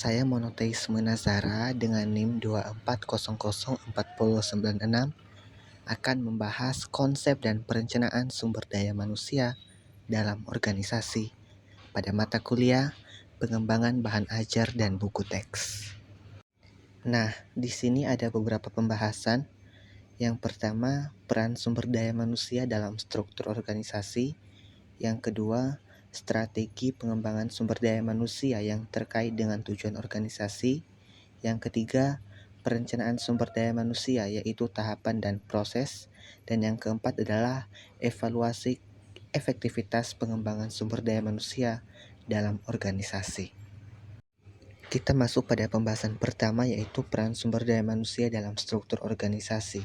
Saya Monoteisme Nazara dengan NIM 2400496 akan membahas konsep dan perencanaan sumber daya manusia dalam organisasi pada mata kuliah Pengembangan Bahan Ajar dan Buku Teks. Nah, di sini ada beberapa pembahasan. Yang pertama, peran sumber daya manusia dalam struktur organisasi. Yang kedua, strategi pengembangan sumber daya manusia yang terkait dengan tujuan organisasi. Yang ketiga, perencanaan sumber daya manusia, yaitu tahapan dan proses. Dan yang keempat adalah evaluasi efektivitas pengembangan sumber daya manusia dalam organisasi. Kita masuk pada pembahasan pertama, yaitu peran sumber daya manusia dalam struktur organisasi.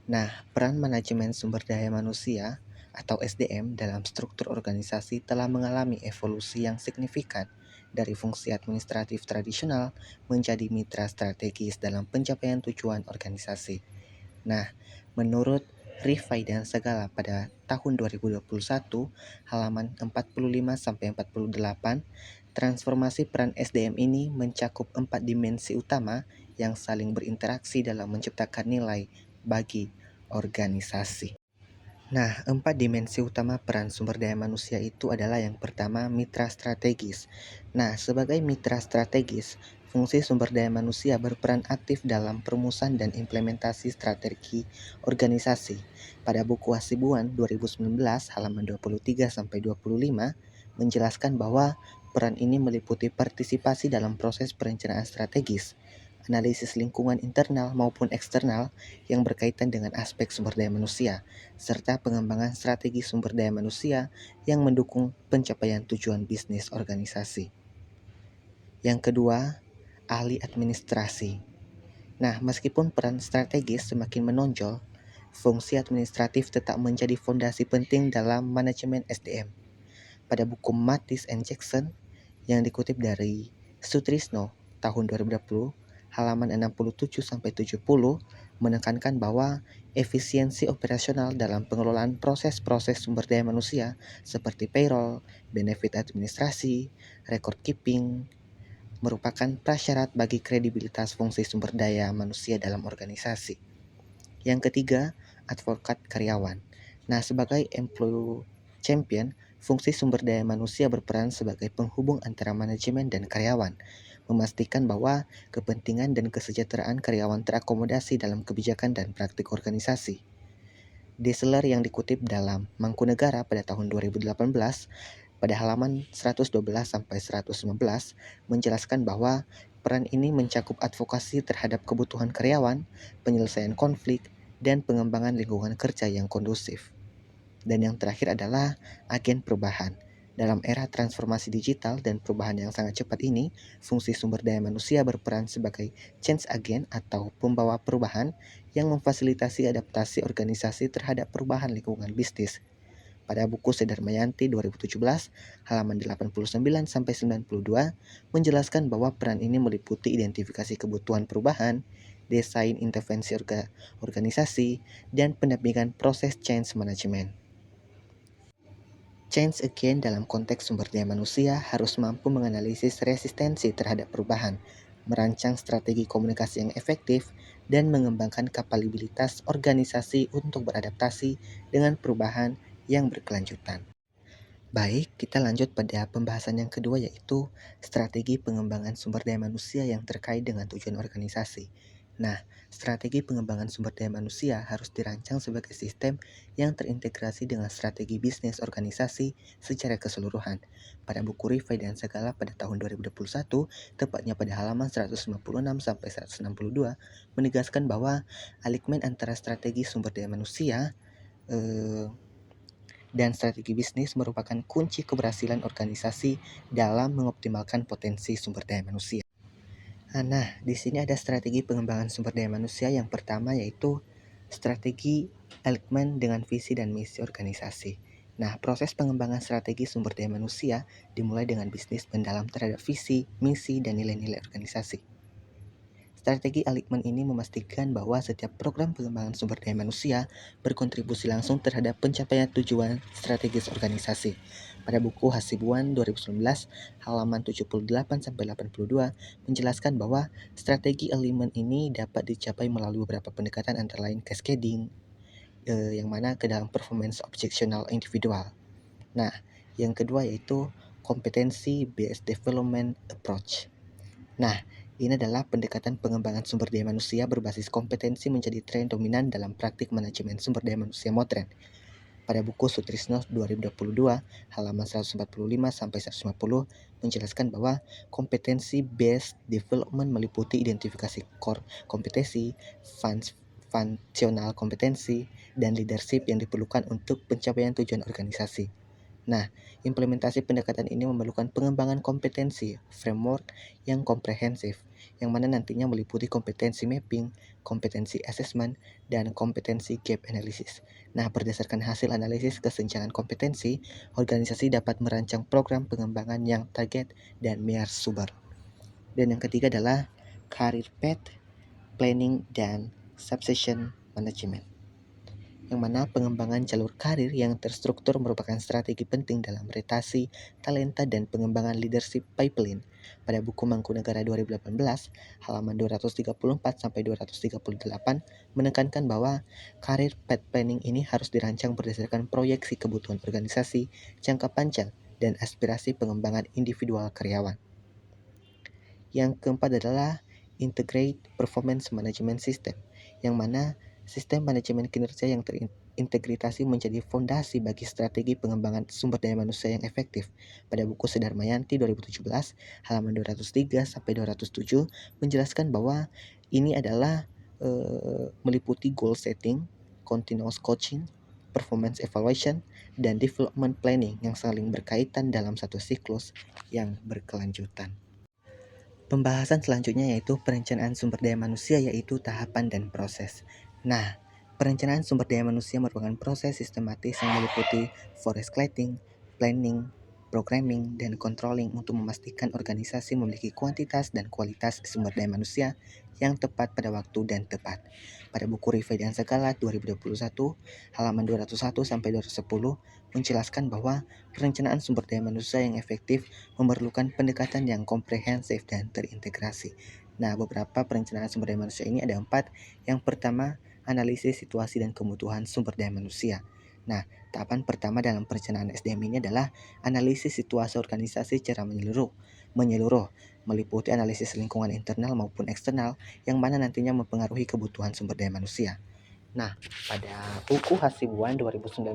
Nah, peran manajemen sumber daya manusia atau SDM dalam struktur organisasi telah mengalami evolusi yang signifikan dari fungsi administratif tradisional menjadi mitra strategis dalam pencapaian tujuan organisasi. Nah, menurut Rifai dan Segala pada tahun 2021, halaman 45-48, transformasi peran SDM ini mencakup 4 dimensi utama yang saling berinteraksi dalam menciptakan nilai bagi organisasi. Nah, 4 dimensi utama peran sumber daya manusia itu adalah yang pertama, mitra strategis. Nah, sebagai mitra strategis, fungsi sumber daya manusia berperan aktif dalam perumusan dan implementasi strategi organisasi. Pada buku Hasibuan 2019 halaman 23-25 menjelaskan bahwa peran ini meliputi partisipasi dalam proses perencanaan strategis, analisis lingkungan internal maupun eksternal yang berkaitan dengan aspek sumber daya manusia, serta pengembangan strategi sumber daya manusia yang mendukung pencapaian tujuan bisnis organisasi. Yang kedua, ahli administrasi. Nah, meskipun peran strategis semakin menonjol, fungsi administratif tetap menjadi fondasi penting dalam manajemen SDM. Pada buku Mathis and Jackson yang dikutip dari Sutrisno tahun 2020, halaman 67-70 menekankan bahwa efisiensi operasional dalam pengelolaan proses-proses sumber daya manusia seperti payroll, benefit administrasi, record keeping merupakan prasyarat bagi kredibilitas fungsi sumber daya manusia dalam organisasi. Yang ketiga, advokat karyawan. Nah, sebagai employee champion, fungsi sumber daya manusia berperan sebagai penghubung antara manajemen dan karyawan, memastikan bahwa kepentingan dan kesejahteraan karyawan terakomodasi dalam kebijakan dan praktik organisasi. Dessler yang dikutip dalam Mangkunegara pada tahun 2018 pada halaman 112-115 menjelaskan bahwa peran ini mencakup advokasi terhadap kebutuhan karyawan, penyelesaian konflik, dan pengembangan lingkungan kerja yang kondusif. Dan yang terakhir adalah agen perubahan. Dalam era transformasi digital dan perubahan yang sangat cepat ini, fungsi sumber daya manusia berperan sebagai change agent atau pembawa perubahan yang memfasilitasi adaptasi organisasi terhadap perubahan lingkungan bisnis. Pada buku Sedarmayanti 2017, halaman 89-92, menjelaskan bahwa peran ini meliputi identifikasi kebutuhan perubahan, desain intervensi organisasi, dan pendampingan proses change management. Change agent dalam konteks sumber daya manusia harus mampu menganalisis resistensi terhadap perubahan, merancang strategi komunikasi yang efektif, dan mengembangkan kapabilitas organisasi untuk beradaptasi dengan perubahan yang berkelanjutan. Baik, kita lanjut pada pembahasan yang kedua, yaitu strategi pengembangan sumber daya manusia yang terkait dengan tujuan organisasi. Nah, strategi pengembangan sumber daya manusia harus dirancang sebagai sistem yang terintegrasi dengan strategi bisnis organisasi secara keseluruhan. Pada buku Rifai dan Segala pada tahun 2021, tepatnya pada halaman 156-162, menegaskan bahwa aligmen antara strategi sumber daya manusia dan strategi bisnis merupakan kunci keberhasilan organisasi dalam mengoptimalkan potensi sumber daya manusia. Nah, di sini ada strategi pengembangan sumber daya manusia. Yang pertama yaitu strategi alignment dengan visi dan misi organisasi. Nah, proses pengembangan strategi sumber daya manusia dimulai dengan bisnis mendalam terhadap visi, misi, dan nilai-nilai organisasi. Strategi alignment ini memastikan bahwa setiap program pengembangan sumber daya manusia berkontribusi langsung terhadap pencapaian tujuan strategis organisasi. Pada buku Hasibuan 2019 halaman 78-82 menjelaskan bahwa strategi alignment ini dapat dicapai melalui beberapa pendekatan antara lain cascading, yang mana ke dalam performance objectional individual. Nah, yang kedua yaitu kompetensi based development approach. Nah, ini adalah pendekatan pengembangan sumber daya manusia berbasis kompetensi menjadi tren dominan dalam praktik manajemen sumber daya manusia modern. Pada buku Sutrisno 2022 halaman 145-150 menjelaskan bahwa kompetensi based development meliputi identifikasi core kompetensi, functional kompetensi, dan leadership yang diperlukan untuk pencapaian tujuan organisasi. Nah, implementasi pendekatan ini memerlukan pengembangan kompetensi framework yang komprehensif, yang mana nantinya meliputi kompetensi mapping, kompetensi assessment, dan kompetensi gap analysis. Nah, berdasarkan hasil analisis kesenjangan kompetensi, organisasi dapat merancang program pengembangan yang target dan measurable. Dan yang ketiga adalah career path, planning, dan succession management, yang mana pengembangan jalur karir yang terstruktur merupakan strategi penting dalam retasi, talenta, dan pengembangan leadership pipeline. Pada buku Mangkunegara 2018, halaman 234-238 menekankan bahwa karir path planning ini harus dirancang berdasarkan proyeksi kebutuhan organisasi, jangka panjang, dan aspirasi pengembangan individual karyawan. Yang keempat adalah Integrate Performance Management System, yang mana sistem manajemen kinerja yang terintegrasi menjadi fondasi bagi strategi pengembangan sumber daya manusia yang efektif. Pada buku Sedarmayanti 2017, halaman 203-207 menjelaskan bahwa ini adalah meliputi goal setting, continuous coaching, performance evaluation, dan development planning yang saling berkaitan dalam satu siklus yang berkelanjutan. Pembahasan selanjutnya yaitu perencanaan sumber daya manusia, yaitu tahapan dan proses. Nah, perencanaan sumber daya manusia merupakan proses sistematis yang meliputi forest cladding, planning, programming, dan controlling untuk memastikan organisasi memiliki kuantitas dan kualitas sumber daya manusia yang tepat pada waktu dan tepat. Pada buku Rifai dan Segala 2021, halaman 201-210 menjelaskan bahwa perencanaan sumber daya manusia yang efektif memerlukan pendekatan yang komprehensif dan terintegrasi. Nah, beberapa perencanaan sumber daya manusia ini ada 4. Yang pertama, analisis situasi dan kebutuhan sumber daya manusia. Nah, tahapan pertama dalam perencanaan SDM ini adalah analisis situasi organisasi secara menyeluruh, meliputi analisis lingkungan internal maupun eksternal, yang mana nantinya mempengaruhi kebutuhan sumber daya manusia. Nah, pada buku Hasibuan 2019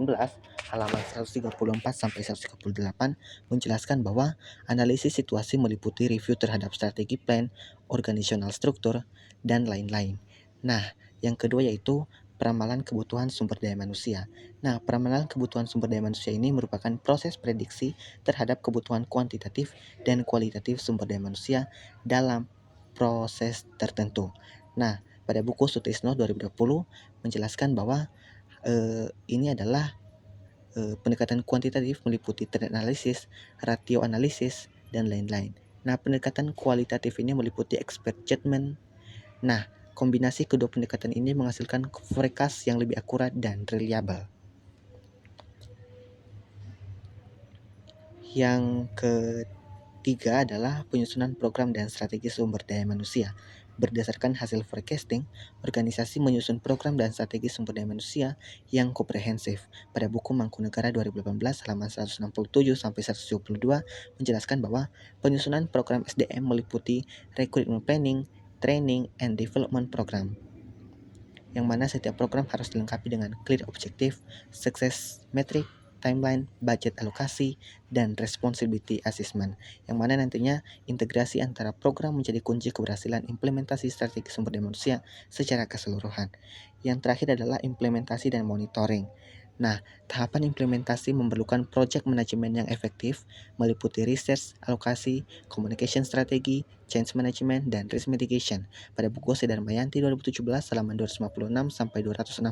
halaman 134-138 menjelaskan bahwa analisis situasi meliputi review terhadap strategi plan, organizational struktur, dan lain-lain. Nah, yang kedua yaitu peramalan kebutuhan sumber daya manusia. Nah, peramalan kebutuhan sumber daya manusia ini merupakan proses prediksi terhadap kebutuhan kuantitatif dan kualitatif sumber daya manusia dalam proses tertentu. Nah, pada buku Sutrisno 2020 menjelaskan bahwa ini adalah pendekatan kuantitatif meliputi trend analisis, ratio analisis, dan lain-lain. Nah, pendekatan kualitatif ini meliputi expert judgment. Nah, kombinasi kedua pendekatan ini menghasilkan forecast yang lebih akurat dan reliable. Yang ketiga adalah penyusunan program dan strategi sumber daya manusia. Berdasarkan hasil forecasting, organisasi menyusun program dan strategi sumber daya manusia yang komprehensif. Pada buku Mangkunegara 2018 halaman 167-172 menjelaskan bahwa penyusunan program SDM meliputi recruitment planning, training, and development program, yang mana setiap program harus dilengkapi dengan clear objective, success metric, timeline, budget alokasi, dan responsibility assessment, yang mana nantinya integrasi antara program menjadi kunci keberhasilan implementasi strategi sumber daya manusia secara keseluruhan. Yang terakhir adalah implementasi dan monitoring. Nah, tahapan implementasi memerlukan project manajemen yang efektif, meliputi research, alokasi, communication strategi, change management, dan risk mitigation. Pada buku Sedarmayanti 2017 halaman 256-260,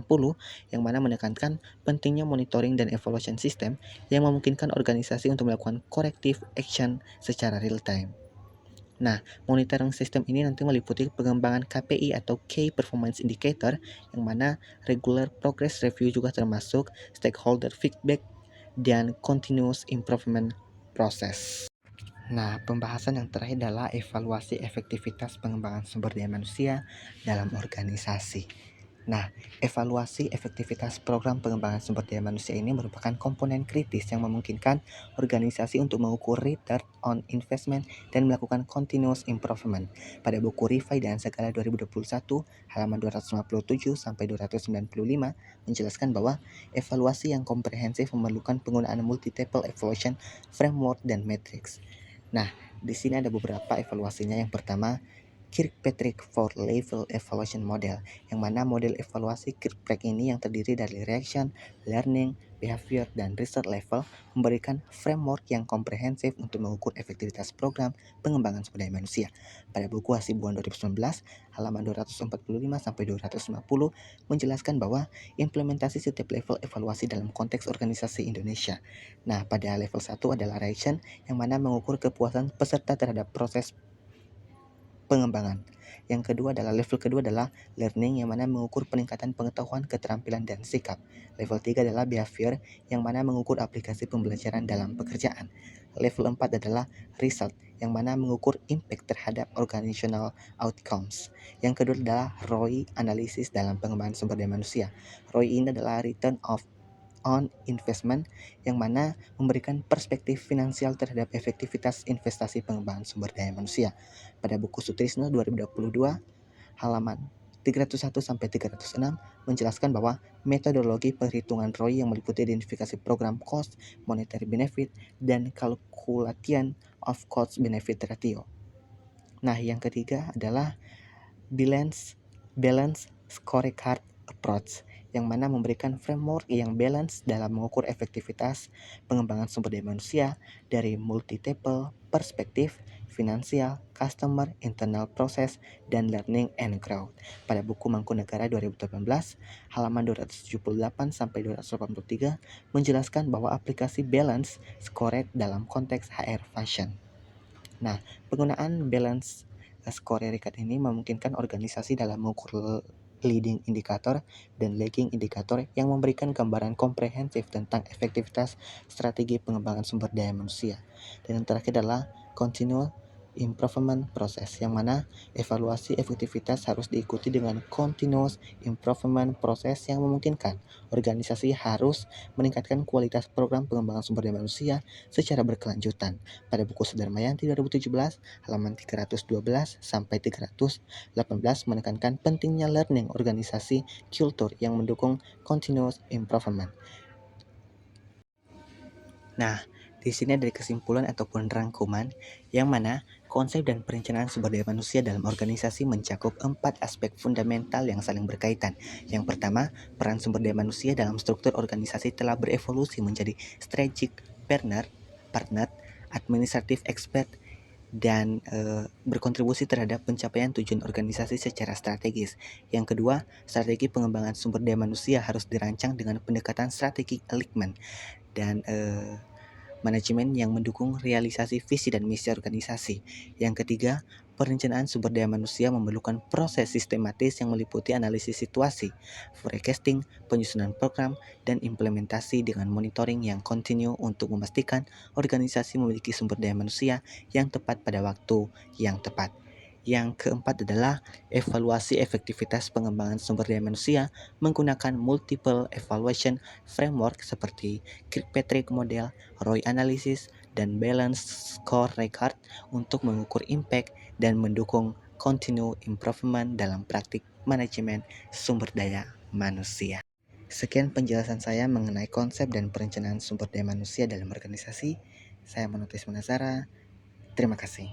yang mana menekankan pentingnya monitoring dan evaluation system yang memungkinkan organisasi untuk melakukan corrective action secara real time. Nah, monitoring sistem ini nanti meliputi pengembangan KPI atau Key Performance Indicator, yang mana regular progress review juga termasuk, stakeholder feedback, dan continuous improvement process. Nah, pembahasan yang terakhir adalah evaluasi efektivitas pengembangan sumber daya manusia dalam organisasi. Nah, evaluasi efektivitas program pengembangan sumber daya manusia ini merupakan komponen kritis yang memungkinkan organisasi untuk mengukur return on investment dan melakukan continuous improvement. Pada buku Rifai dan Segala 2021, halaman 257 sampai 295 menjelaskan bahwa evaluasi yang komprehensif memerlukan penggunaan multi-level evaluation framework dan matrix. Nah, di sini ada beberapa evaluasinya. Yang pertama, Kirkpatrick Four-Level Evaluation Model, yang mana model evaluasi Kirkpatrick ini yang terdiri dari reaction, learning, behavior, dan research level memberikan framework yang komprehensif untuk mengukur efektivitas program pengembangan sumber daya manusia. Pada buku Hasibuan 2019, halaman 245-250 menjelaskan bahwa implementasi setiap level evaluasi dalam konteks organisasi Indonesia. Nah, pada level 1 adalah reaction, yang mana mengukur kepuasan peserta terhadap proses pengembangan. Yang kedua adalah level kedua adalah learning, yang mana mengukur peningkatan pengetahuan, keterampilan, dan sikap. Level 3 adalah behavior, yang mana mengukur aplikasi pembelajaran dalam pekerjaan. Level 4 adalah result, yang mana mengukur impact terhadap organizational outcomes. Yang kedua adalah ROI, analisis dalam pengembangan sumber daya manusia. ROI ini adalah return on investment, yang mana memberikan perspektif finansial terhadap efektivitas investasi pengembangan sumber daya manusia. Pada buku Sutrisno 2022, halaman 301 sampai 306 menjelaskan bahwa metodologi perhitungan ROI yang meliputi identifikasi program cost, monetary benefit, dan calculation of cost benefit ratio. Nah, yang ketiga adalah balance scorecard approach, yang mana memberikan framework yang balance dalam mengukur efektivitas pengembangan sumber daya manusia dari multi-level perspektif, finansial, customer, internal process, dan learning and growth. Pada buku Mangkunegara 2018, halaman 278 sampai 283 menjelaskan bahwa aplikasi balance scorecard dalam konteks HR function. Nah, penggunaan balance scorecard ini memungkinkan organisasi dalam mengukur leading indicator dan lagging indicator yang memberikan gambaran komprehensif tentang efektivitas strategi pengembangan sumber daya manusia. Dan yang terakhir adalah continual improvement process, yang mana evaluasi efektivitas harus diikuti dengan continuous improvement process yang memungkinkan organisasi harus meningkatkan kualitas program pengembangan sumber daya manusia secara berkelanjutan. Pada buku Sudarmayanti 2017, halaman 312 sampai 318 menekankan pentingnya learning organisasi kultur yang mendukung continuous improvement. Nah, di sini ada kesimpulan ataupun rangkuman, yang mana konsep dan perencanaan sumber daya manusia dalam organisasi mencakup 4 aspek fundamental yang saling berkaitan. Yang pertama, peran sumber daya manusia dalam struktur organisasi telah berevolusi menjadi strategic partner, administrative expert, dan berkontribusi terhadap pencapaian tujuan organisasi secara strategis. Yang kedua, strategi pengembangan sumber daya manusia harus dirancang dengan pendekatan strategi alignment dan manajemen yang mendukung realisasi visi dan misi organisasi. Yang ketiga, perencanaan sumber daya manusia memerlukan proses sistematis yang meliputi analisis situasi, forecasting, penyusunan program, dan implementasi dengan monitoring yang kontinu untuk memastikan organisasi memiliki sumber daya manusia yang tepat pada waktu yang tepat. Yang keempat adalah evaluasi efektivitas pengembangan sumber daya manusia menggunakan multiple evaluation framework seperti Kirkpatrick Model, ROI Analysis, dan Balance Scorecard untuk mengukur impact dan mendukung continuous improvement dalam praktik manajemen sumber daya manusia. Sekian penjelasan saya mengenai konsep dan perencanaan sumber daya manusia dalam organisasi. Saya Manotis Manasara. Terima kasih.